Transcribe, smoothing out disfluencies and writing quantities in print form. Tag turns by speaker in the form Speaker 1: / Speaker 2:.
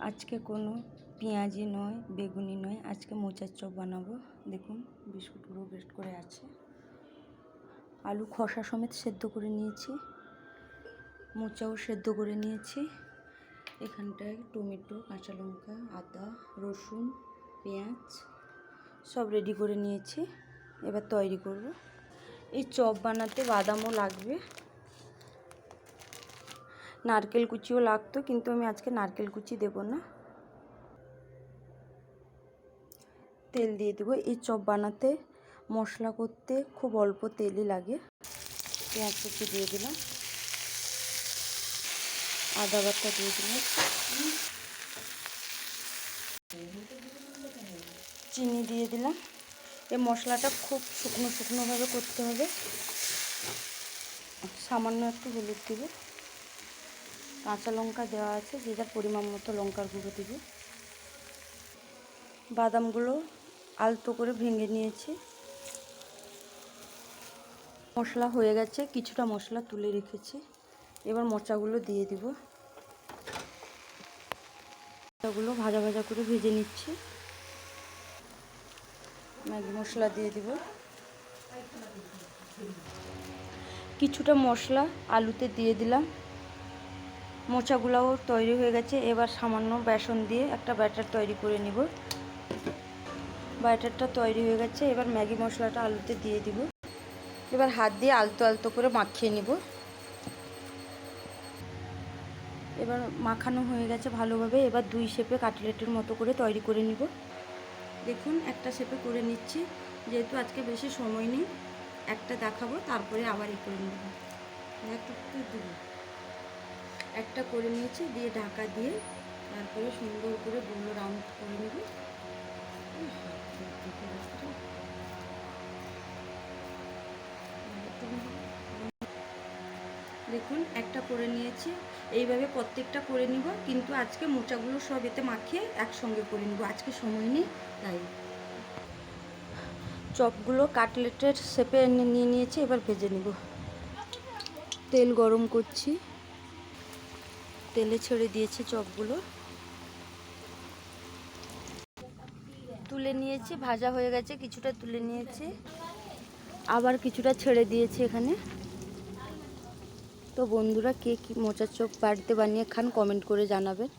Speaker 1: আজকে কোনো পেঁয়াজি নয়, বেগুনি নয়, আজকে মোচার চপ বানাবো। দেখুন বিস্কুটগুলো বেস্ট করে আছে। আলু খোসা সমেত সেদ্ধ করে নিয়েছি, মোচাও সেদ্ধ করে নিয়েছি। এখানটায় টমেটো, কাঁচা লঙ্কা, আদা, রসুন, পেঁয়াজ সব রেডি করে নিয়েছি। এবার তৈরি করব। এই চপ বানাতে বাদামও লাগবে, নারকেল কুচিও লাগতো, কিন্তু আমি আজকে নারকেল কুচি দেব না। তেল দিয়ে দেবো। এই চপ বানাতে মশলা করতে খুব অল্প তেলই লাগে। পেঁয়াজ কুচি দিয়ে দিলাম, আদা বাটা দিয়ে দিলাম, চিনি দিয়ে দিলাম। এই মশলাটা খুব শুকনো শুকনোভাবে করতে হবে। সামান্য একটু হলুদ দেবো, কাঁচা লঙ্কা দেওয়া আছে, যে যার পরিমাণ মতো লঙ্কার গুঁড়ো দেবো। বাদামগুলো আলতো করে ভেঙে নিয়েছি। মশলা হয়ে গেছে, কিছুটা মশলা তুলে রেখেছি। এবার মোচাগুলো দিয়ে দিব। মোচাগুলো ভাজা ভাজা করে ভেজে নিচ্ছি। ম্যাগি মশলা দিয়ে দিব। কিছুটা মশলা আলুতে দিয়ে দিলাম। মোচাগুলোও তৈরি হয়ে গেছে। এবার সামান্য বেসন দিয়ে একটা ব্যাটার তৈরি করে নিব। ব্যাটারটা তৈরি হয়ে গেছে। এবার ম্যাগি মশলাটা আলুতে দিয়ে দিব। এবার হাত দিয়ে আলতো আলতো করে মাখিয়ে নিব। এবার মাখানো হয়ে গেছে ভালোভাবে। এবার দুই শেপে কাটলেটের মতো করে তৈরি করে নিব। দেখুন একটা শেপে করে নিচ্ছি, যেহেতু আজকে বেশি সময় নেই। একটা দেখাবো, তারপরে আবার করে নেব। একটা করে নিয়েছি, দিয়ে ঢাকা দিয়ে তারপরে সুন্দর করে গোল রাউন্ড করে নেব। দেখুন একটা করে নিয়েছি। এইভাবে প্রত্যেকটা করে নিব, কিন্তু আজকে মোচাগুলো সব এতে মাখিয়ে একসঙ্গে করে নিব। আজকে সময় নেই তাই। চপগুলো কাটলেটের শেপে নিয়ে নিয়েছি। এবার ভেজে নিব। তেল গরম করছি, তেলে ছেড়ে দিয়েছি চপগুলো। তুলে নিয়েছি, ভাজা হয়ে গেছে। কিছুটা তুলে নিয়েছি, আবার কিছুটা ছেড়ে দিয়েছি এখানে। তো বন্ধুরা, কে কি মোচার চপ বাড়িতে বানিয়ে খান কমেন্ট করে জানাবেন।